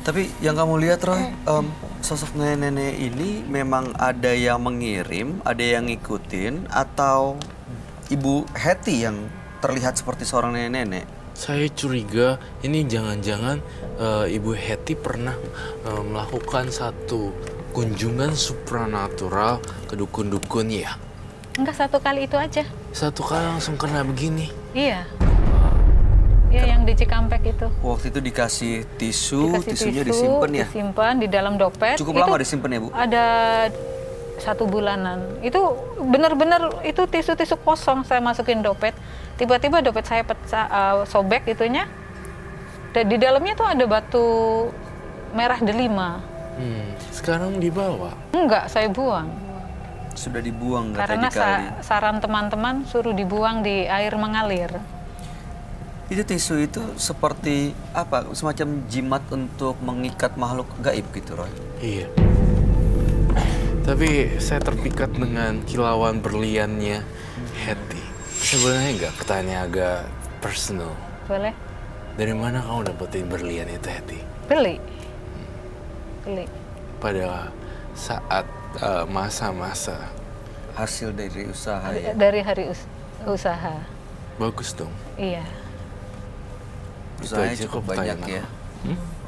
Tapi yang kamu lihat, Roy, sosok nenek-nenek ini memang ada yang mengirim, ada yang ngikutin, atau Ibu Hetty yang terlihat seperti seorang nenek-nenek? Saya curiga ini jangan-jangan Ibu Hetty pernah melakukan satu kunjungan supranatural ke dukun-dukun ya. Enggak, satu kali itu aja. Satu kali langsung kena begini. Iya. Iya, yang di Cikampek itu. Waktu itu dikasih tisu, Dikasih tisunya tisu, disimpan ya? disimpan di dalam dompet. Cukup Itu lama disimpan ya, Bu? Ada 1 bulanan. Itu benar-benar itu tisu-tisu kosong saya masukin dompet. Tiba-tiba dompet saya pecah, sobek itunya. Dan di dalamnya tuh ada batu merah delima. Sekarang dibawa. Enggak, saya buang. Sudah dibuang nggak Karena tadi kali? saran teman-teman suruh dibuang di air mengalir. Itu tisu itu seperti apa? Semacam jimat untuk mengikat makhluk gaib gitu, Roy? Iya. Tapi saya terpikat dengan kilauan berliannya Hetty. Sebenarnya nggak pertanyaan agak personal. Boleh? Dari mana kamu dapetin berlian itu, Hetty? Beli. Beli. Pada saat masa-masa. Hasil dari usaha ya? Dari hari usaha. Bagus dong. Iya. Usahanya aja cukup kok banyak pertanyaan ya?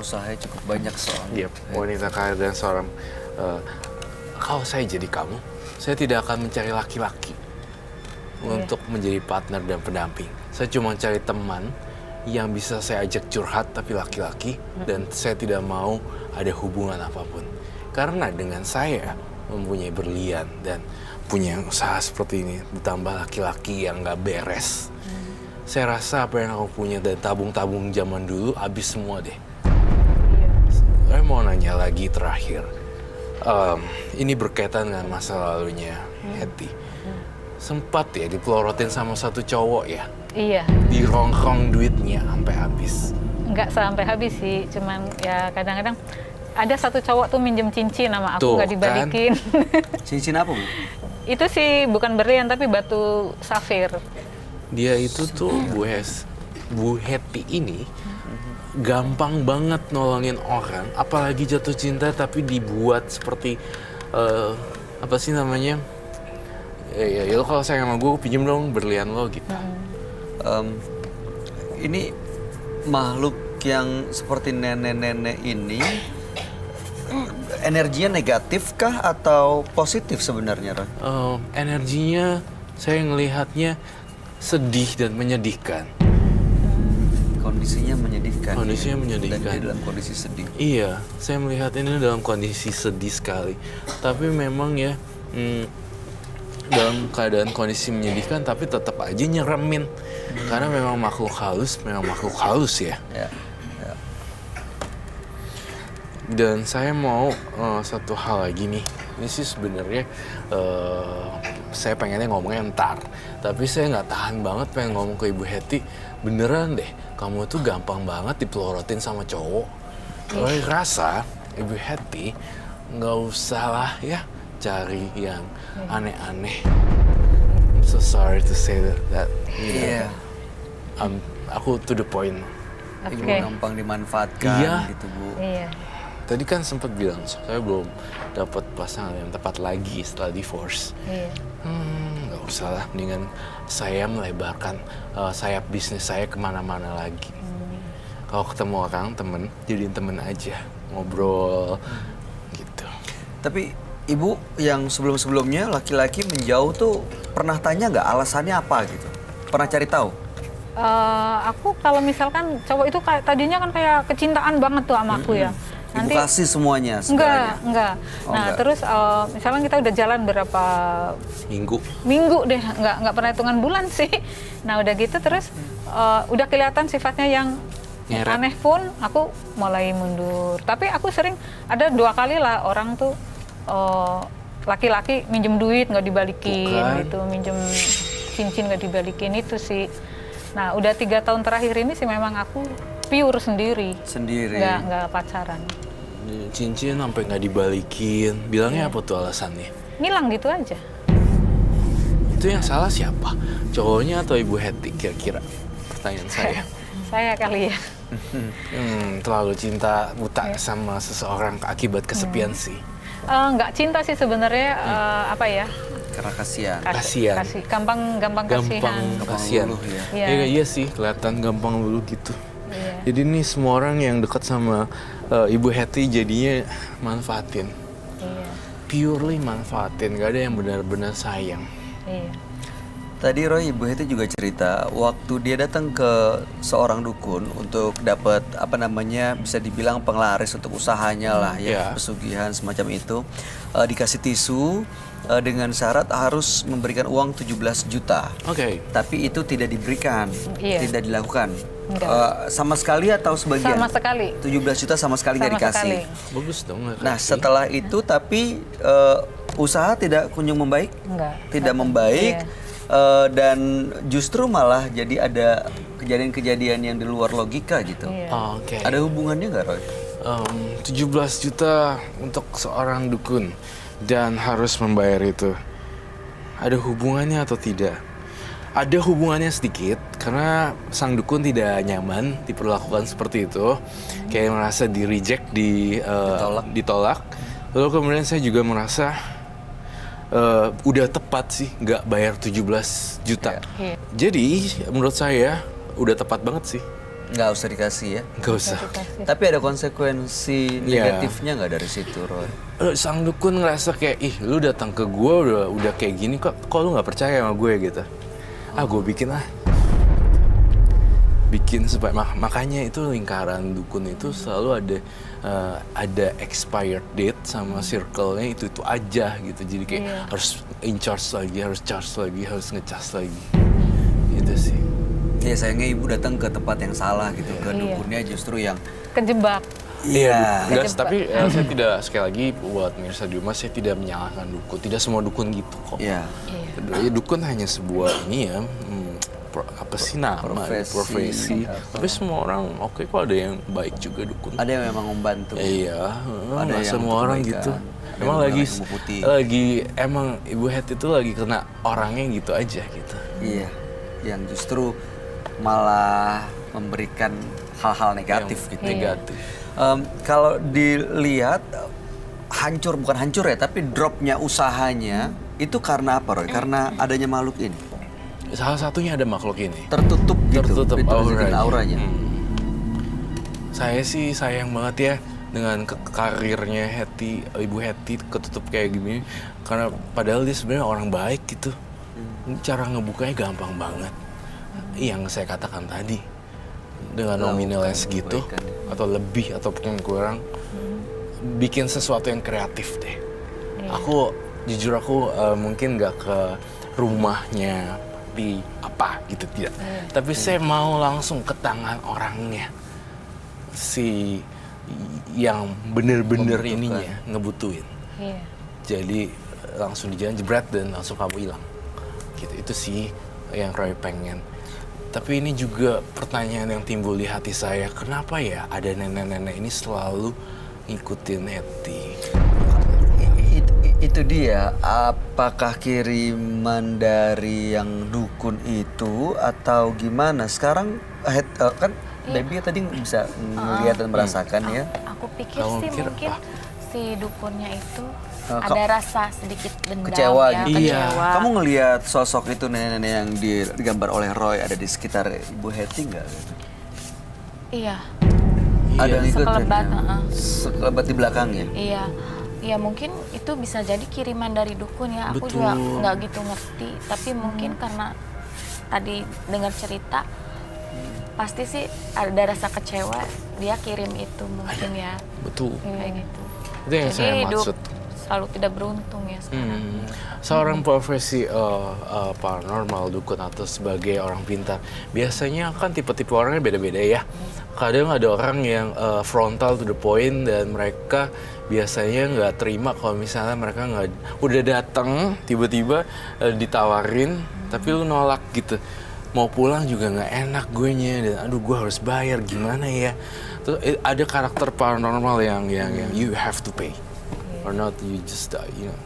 Usahanya cukup banyak soalnya. Yep, wanita kaya dan seorang kalau saya jadi kamu, saya tidak akan mencari laki-laki untuk menjadi partner dan pendamping. Saya cuma cari teman yang bisa saya ajak curhat tapi laki-laki dan saya tidak mau ada hubungan apapun. Karena dengan saya mempunyai berlian dan punya usaha seperti ini ditambah laki-laki yang nggak beres. Saya rasa apa yang aku punya dan tabung-tabung zaman dulu habis semua deh. Saya mau nanya lagi terakhir. Ini berkaitan dengan masa lalunya Hetty. Sempat ya dipelorotin sama satu cowok ya? Iya. Dirongkrong duitnya sampai habis. Enggak sampai habis sih, cuman ya kadang-kadang ada satu cowok tuh minjem cincin sama aku Tuh, nggak dibalikin. Cincin apa, Bu? Itu sih bukan berlian tapi batu safir. Dia itu tuh Bu Hetty ini gampang banget nolongin orang, apalagi jatuh cinta tapi dibuat seperti apa sih namanya? Ya lo kalau sayang sama gue pinjem dong berlian lo gitu. Ini makhluk yang seperti nenek-nenek ini energinya negatif kah atau positif sebenarnya, Roy? Energinya saya ngelihatnya sedih dan menyedihkan. Kondisinya menyedihkan. Kondisinya ya? menyedihkan. Dan dia dalam kondisi sedih. Iya, saya melihat ini dalam kondisi sedih sekali. Tapi memang ya dalam keadaan kondisi menyedihkan tapi tetap aja nyeremin. Karena memang makhluk halus ya. Ya. Ya. Dan saya mau satu hal lagi nih. Ini sih sebenarnya saya pengennya ngomongnya ntar. Tapi saya nggak tahan banget pengen ngomong ke Ibu Hetty. Beneran deh, kamu tuh gampang banget dipelorotin sama cowok. Roy rasa Ibu Hetty nggak usah lah ya cari yang aneh-aneh. I'm so sorry to say that. Iya. Aku to the point. Ibu Oke. gampang dimanfaatkan Iya. gitu, Bu. Iya. Tadi kan sempat bilang saya belum dapat pasangan yang tepat lagi setelah divorce. Iya. Nggak usah lah, mendingan saya melebarkan sayap bisnis saya kemana-mana lagi. Kalau ketemu orang temen, jadiin temen aja, ngobrol gitu. Tapi Ibu yang sebelum-sebelumnya laki-laki menjauh tuh pernah tanya nggak alasannya apa gitu? Pernah cari tahu? Aku kalau misalkan cowok itu tadinya kan kayak kecintaan banget tuh sama aku ya. Ibu kasih semuanya Enggak, segalanya? enggak. Oh, Nah, enggak. terus misalnya kita udah jalan berapa minggu deh, nggak pernah hitungan bulan sih. Nah, udah gitu terus udah kelihatan sifatnya yang Nyeret. aneh pun aku mulai mundur. Tapi aku sering ada 2 kali lah orang tuh laki-laki minjem duit nggak dibalikin Bukan. gitu, minjem cincin nggak dibalikin itu sih. Nah, udah 3 tahun terakhir ini sih memang aku pure sendiri. Sendiri. Nggak pacaran. cincin sampai nggak dibalikin. Bilangnya apa tuh alasannya? Ngilang gitu aja. Itu yang salah siapa? Cowoknya atau Ibu Hetty kira-kira? Pertanyaan saya. Saya kali ya. Terlalu cinta buta sama seseorang akibat kesepian sih. Nggak cinta sih sebenarnya, apa ya? Karena kasihan. Kasihan. Gampang kasihan. Kasihan. Luluh ya. Iya. Iya sih, kelihatan gampang luluh gitu. Iya. Jadi nih semua orang yang dekat sama Ibu Hetty jadinya manfaatin. Iya. Purely manfaatin, gak ada yang benar-benar sayang. Iya. Tadi Roy, Ibu Hetty juga cerita waktu dia datang ke seorang dukun untuk dapat apa namanya bisa dibilang penglaris untuk usahanya lah ya, Iya. pesugihan semacam itu, dikasih tisu dengan syarat harus memberikan uang 17 juta. Oke. Tapi itu tidak diberikan, Iya. tidak dilakukan. Enggak. Sama sekali atau sebagian? Sama sekali. 17 juta sama sekali nggak Sama dikasih. sekali. Bagus dong. Nah setelah itu tapi usaha tidak kunjung membaik, Enggak. tidak membaik, Iya. dan justru malah jadi ada kejadian-kejadian yang di luar logika gitu. Iya. Oke. Ada hubungannya nggak Roy? 17 juta untuk seorang dukun dan harus membayar itu. Ada hubungannya atau tidak? Ada hubungannya sedikit karena sang dukun tidak nyaman diperlakukan seperti itu, kayak merasa di reject, ditolak. Lalu kemudian saya juga merasa udah tepat sih nggak bayar 17 juta. Iya. Jadi menurut saya udah tepat banget sih, Nggak usah dikasih ya. nggak usah. Dikasih. Tapi ada konsekuensi Iya. negatifnya nggak dari situ Roy? Sang dukun ngerasa kayak, ih lu datang ke gue udah kayak gini kok lu nggak percaya sama gue gitu. Gue bikin supaya makanya itu lingkaran dukun itu selalu ada expired date sama circle-nya itu aja gitu. Jadi kayak Iya. harus in charge lagi, harus charge lagi, harus ngecas lagi. Gitu sih. Ya sayangnya ibu datang ke tempat yang salah gitu, ke Iya. dukunnya justru yang Kejebak. iya. Enggak, tapi saya tidak, sekali lagi buat pemirsa di rumah, saya tidak menyalahkan dukun. Tidak semua dukun gitu kok. Iya. Iya. Ya, dukun hanya sebuah ini ya, apa sih nama, profesi. Tapi semua orang oke kok, ada yang baik juga dukun. Ada yang memang membantu. Iya, Ada nggak yang semua untuk orang kebaikan, gitu. ada Emang yang lagi ilmu putih. emang Ibu Hetty itu lagi kena orangnya gitu aja gitu. Iya, yang justru malah memberikan hal-hal negatif Yang gitu. Negatif. Kalau dilihat bukan hancur ya, tapi dropnya usahanya itu karena apa Roy? Karena adanya makhluk ini Salah satunya ada makhluk ini. tertutup gitu, Tertutup pintu auranya. auranya. Saya sih sayang banget ya dengan karirnya Ibu Hetty ketutup kayak gini, karena padahal dia sebenarnya orang baik gitu. Cara ngebukanya gampang banget. Yang saya katakan tadi, dengan nominalnya segitu kebaikan ya. atau lebih ataupun kurang, bikin sesuatu yang kreatif deh. Aku jujur mungkin nggak ke rumahnya di apa gitu, tidak. Tapi saya mau langsung ke tangan orangnya, si yang bener-bener ininya ngebutuhin. Iya. Jadi langsung di jalan jebret dan langsung kamu hilang. Gitu, itu sih yang Roy pengen. Tapi ini juga pertanyaan yang timbul di hati saya, kenapa ya ada nenek-nenek ini selalu ngikutin Hetty? Itu dia, apakah kiriman dari yang dukun itu atau gimana? Sekarang kan Debbie tadi bisa melihat dan merasakan ya. Aku pikir Kamu sih pikir mungkin apa? si dukunnya itu Kok- ada rasa sedikit dendam Kecewa ya, gitu. Iya. kecewa. Kamu ngelihat sosok itu nenek-nenek yang digambar oleh Roy ada di sekitar Ibu Hetty nggak? Iya, Ada yang ikutin sekelebat, ya? Sekelebat di belakangnya. iya. Ya mungkin itu bisa jadi kiriman dari dukun ya. Aku Betul. juga nggak gitu ngerti. Tapi mungkin karena tadi dengar cerita, pasti sih ada rasa kecewa. Dia kirim itu mungkin ya, Betul. kayak gitu. Itu yang saya Jadi hidup maksud. selalu tidak beruntung ya sekarang. Seorang profesi paranormal, dukun atau sebagai orang pintar, biasanya kan tipe-tipe orangnya beda-beda ya. Kadang ada orang yang frontal to the point dan mereka biasanya nggak terima kalau misalnya mereka nggak udah datang tiba-tiba ditawarin tapi lu nolak gitu. Mau pulang juga nggak enak gue nya dan aduh gue harus bayar gimana ya. Terus ada karakter paranormal yang you have to pay or not you just die, you know.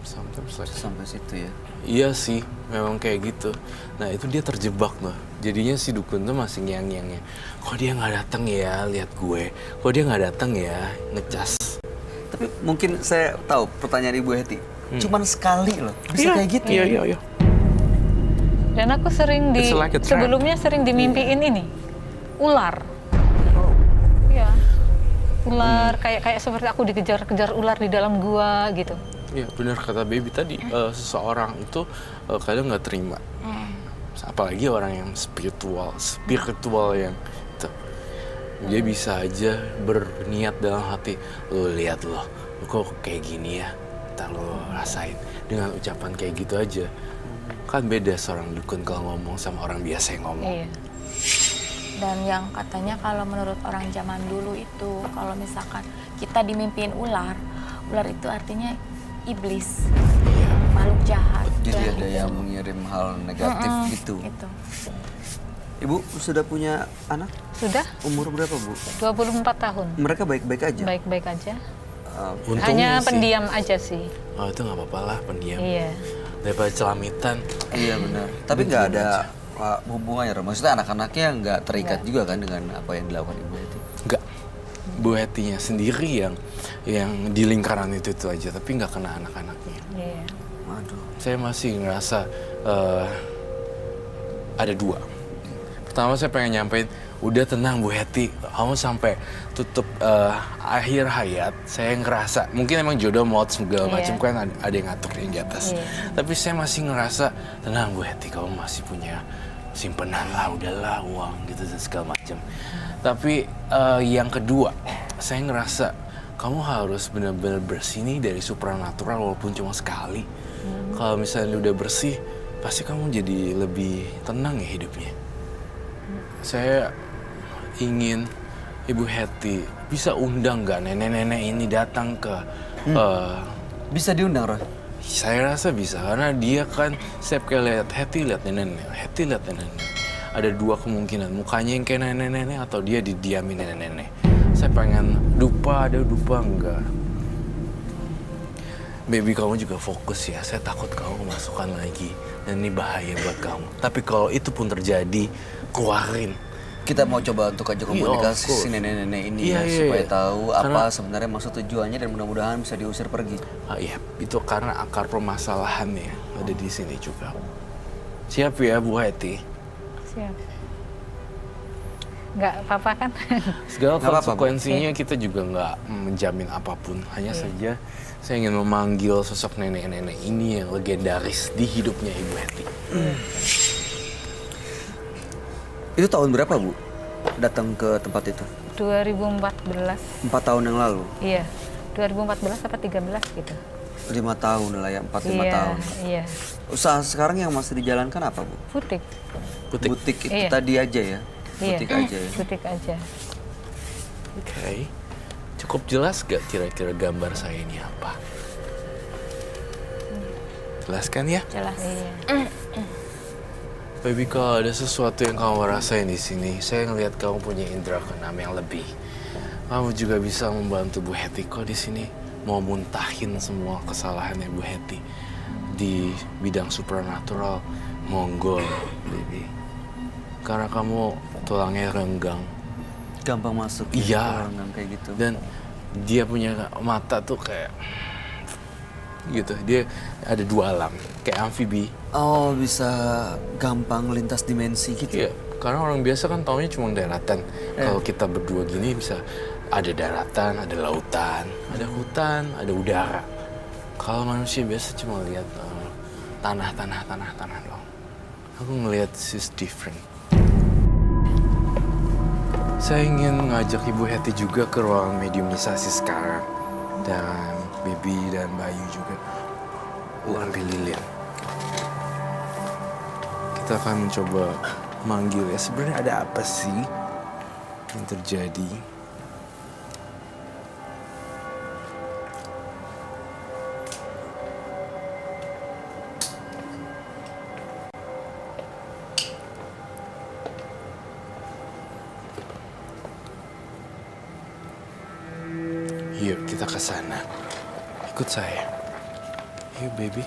Sometimes like Sampai situ ya. iya sih, memang kayak gitu. Nah itu dia terjebak loh. Jadinya si dukun tuh masih ngiang-ngiangnya. Kok dia nggak datang ya lihat gue? Kok dia nggak datang ya ngecas? Tapi mungkin saya tahu pertanyaan Ibu Heti. Cuman sekali loh, bisa kayak gitu. Iya. Dan aku sering It's like a trap. sebelumnya sering dimimpiin ini ular. Iya. Ular kayak seperti aku dikejar-kejar ular di dalam gua gitu. Iya benar kata Baby tadi. Seseorang itu kadang nggak terima. Apalagi orang yang spiritual yang itu. Dia bisa aja berniat dalam hati, lo lihat lo kok kayak gini ya, ntar lo rasain dengan ucapan kayak gitu aja. Kan beda seorang dukun kalau ngomong sama orang biasa yang ngomong. Iya. Dan yang katanya kalau menurut orang zaman dulu itu kalau misalkan kita dimimpiin ular itu artinya iblis, makhluk jahat. Jadi Ya, ada gitu. yang mengirim hal negatif gitu. Itu. Ibu sudah punya anak? Sudah Umur berapa, Bu? 24 tahun. Mereka baik-baik aja? Baik-baik aja. Untungnya Hanya sih, pendiam aja sih. oh itu nggak apa-apa lah pendiam. Iya. Daripada celamitan. Iya benar. Tapi nggak ada hubungannya, Rom. Maksudnya anak-anaknya nggak terikat juga kan dengan apa yang dilakukan Ibu Heti? Enggak. Bu Hetinya sendiri yang di lingkaran itu aja, tapi nggak kena anak-anaknya. Iya. Waduh. Saya masih ngerasa ada dua. Pertama saya pengen nyampein, udah tenang Bu Heti, kamu sampai tutup akhir hayat. Saya ngerasa, mungkin emang jodoh maut segala Iya. macam kan ada yang ngatur yang di atas. Iya. Tapi saya masih ngerasa, tenang Bu Heti, kamu masih punya simpanan lah, udahlah uang gitu dan segala macam. Tapi yang kedua, saya ngerasa kamu harus benar-benar bersih nih dari supranatural walaupun cuma sekali. Kalau misalnya udah bersih, pasti kamu jadi lebih tenang ya hidupnya. Saya ingin Ibu Heti bisa undang nggak nenek-nenek ini datang ke... Bisa diundang, Roy? Saya rasa bisa, karena dia kan setiap kali lihat Heti lihat nenek-nenek, Heti lihat nenek-nenek. Ada dua kemungkinan, mukanya yang kayak nenek-nenek atau dia didiamin nenek-nenek. Saya pengen dupa enggak. Baby kamu juga fokus ya, saya takut kamu kemasukan lagi. Dan ini bahaya buat kamu. Tapi kalau itu pun terjadi, keluarin. Kita mau coba untuk ajak komunikasi of si nenek-nenek ini Iya, ya, iya, supaya iya. tahu Karena- apa sebenarnya maksud tujuannya dan mudah-mudahan bisa diusir pergi. Iya, itu karena akar permasalahannya ada di sini juga. Siap ya Bu Heti? Siap. Nggak apa-apa kan? Segala Nggak apa-apa, Bu. konsekuensinya kita juga nggak menjamin apapun. Hanya saja saya ingin memanggil sosok nenek-nenek ini yang legendaris di hidupnya Ibu Heti. Itu tahun berapa, Bu? Datang ke tempat itu? 2014. 4 tahun yang lalu? Iya. 2014 apa 13 gitu. 5 tahun lah ya, 4-5 Iya, tahun. iya. Usaha sekarang yang masih dijalankan apa, Bu? Butik. Butik itu Iya. tadi aja ya? Iya. Butik aja ya? Butik aja. Oke. Cukup jelas gak kira-kira gambar saya ini apa? Jelas kan ya? Jelas. Iya. Baby, kalau ada sesuatu yang kamu rasain di sini, saya ngelihat kamu punya indera keenam yang lebih. Kamu juga bisa membantu Bu Heti kok di sini. Mau muntahin semua kesalahannya Bu Heti di bidang supranatural, monggo, baby. Karena kamu tulangnya renggang Gampang masuk Iya. orang yang kayak gitu. dan dia punya mata tuh kayak gitu. Dia ada dua alam, kayak amfibi. Oh, bisa gampang lintas dimensi gitu. Iya, karena orang biasa kan taunya cuma daratan. Kalau kita berdua gini bisa ada daratan, ada lautan, ada hutan, ada udara. Kalau manusia biasa cuma lihat tanah doang. Aku ngelihat she's different. Saya ingin ngajak Ibu Heti juga ke ruangan mediumisasi sekarang. Dan Baby dan Bayu juga. Ambil lilin. Kita akan mencoba manggil ya, sebenarnya ada apa sih yang terjadi? Yuk kita ke sana. Ikut saya. Yuk baby.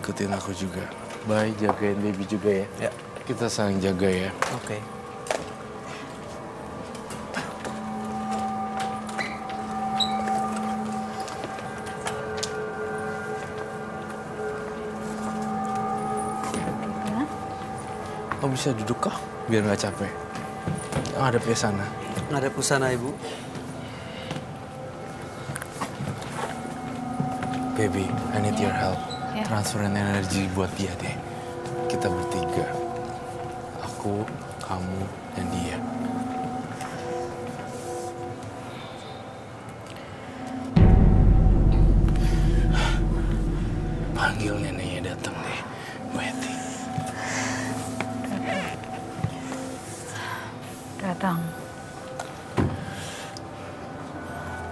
ikutin aku juga. Bye, jagain baby juga ya. Ya. Kita saling jaga ya. Oke. Kamu bisa duduk kah? Biar nggak capek. Ngadep ke sana. Ngadep ke sana, Ibu. Baby, I need your help. Ya. Transferin energi buat dia deh. Kita bertiga. Aku, kamu, dan dia. Panggil neneknya datang deh, Bu Hetty. Datang.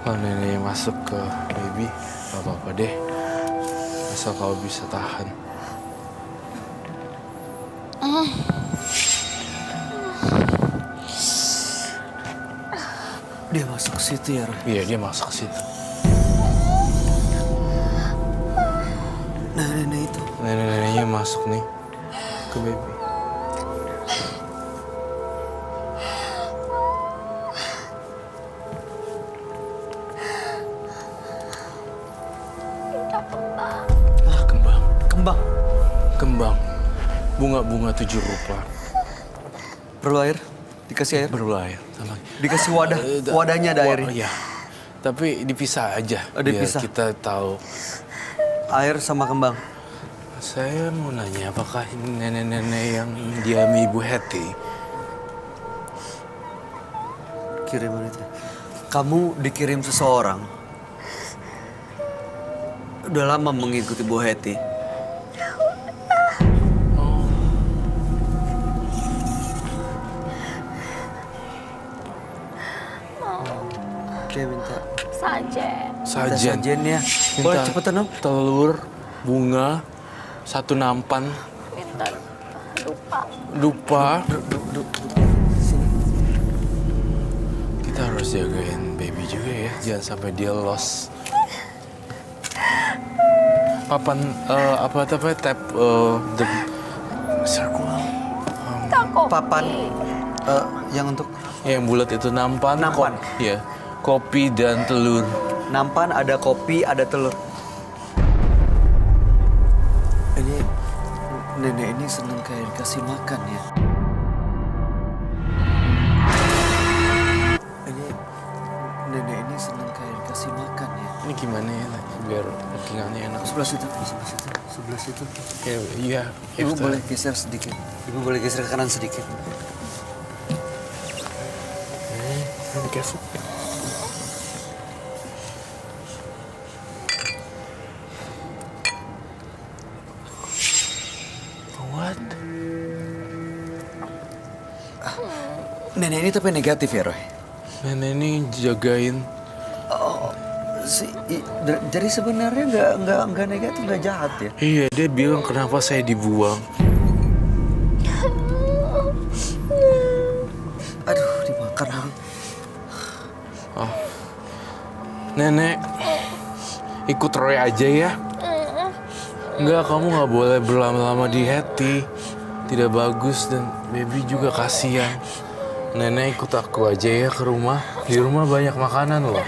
Kalau neneknya masuk ke baby, gak apa-apa deh. Asal kau bisa tahan. Dia masuk ke situ ya, Roy? Iya, dia masuk ke situ. Nah, nenek itu. Nenek-neneknya masuk nih ke baby. Ah, kembang. Kembang. Kembang. Bunga-bunga 7 rupa. Perlu air? Dikasih air? Berbahaya. Sama. Dikasih wadah. Wadahnya ada airnya. Iya. Tapi dipisah aja. Oh, dipisah. Biar kita tahu. Air sama kembang. Saya mau nanya, apakah ini nenek-nenek yang diami Ibu Hetty? Kiriman itu. Kamu dikirim seseorang. Udah lama mengikuti Bu Hetty. Dia minta Sajen. Sajen. sajennya. Boleh cepetan, Om? Telur, bunga, 1 nampan, Minta lupa. dupa. Kita harus jagain baby juga ya, jangan sampai dia lost. Papan apa namanya tap the circle. Tako. Papan yang untuk Yang bulat itu nampan. Nampan. Iya, kopi dan telur. nampan, ada kopi, ada telur. Ini nenek ini seneng kayak dikasih makan ya. Ini nenek ini seneng kayak dikasih makan ya. Ini gimana ya, biar tinggalnya enak. Sebelah situ, sebelah situ. Kayak iya. Ibu Iftar. boleh geser sedikit. Ibu boleh geser ke kanan sedikit. Be careful. What? Nenek ini tapi negatif ya, Roy? Nenek ini jagain. Jadi sebenarnya nggak negatif, nggak jahat ya? Iya, dia bilang kenapa saya dibuang. Aduh, dimakan lagi. Oh. Nenek, ikut Roy aja ya. Enggak, kamu nggak boleh berlama-lama di Hetty. Tidak bagus dan baby juga kasihan. Nenek ikut aku aja ya ke rumah. Di rumah banyak makanan loh.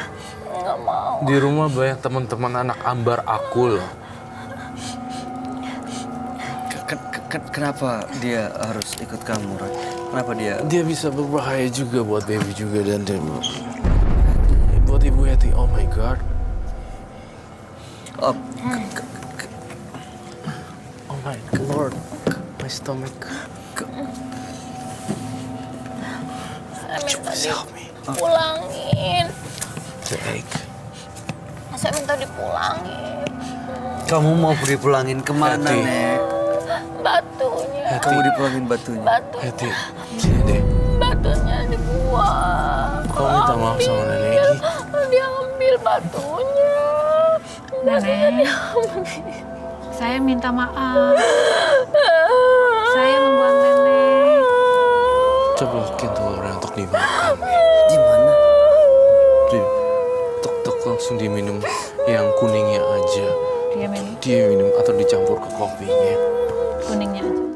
Nggak mau. Di rumah banyak teman-teman anak ambar aku loh. Kenapa dia harus ikut kamu, Roy? Kenapa dia? Dia bisa berbahaya juga buat baby juga dan dia buat Ibu Hetty. Oh my God. Oh, Oh my Lord. My stomach. Saya minta Please help me. dipulangin. The egg. Saya minta dipulangin. kamu mau dipulangin kemana, Hetty. Nek? Batunya. Kamu dipulangin batunya. Batu. Hetty, sini deh. Batunya dibuang. Kau minta maaf sama nenek Egi. Dia ambil batunya. Batunya Nenek. diambil. Saya minta maaf. Saya membuang nenek. Coba bikin telurnya untuk dimakan. Di mana? Tuk-tuk langsung diminum yang kuningnya aja. Dia minum Dia minum atau dicampur ke kopinya. kuningnya aja.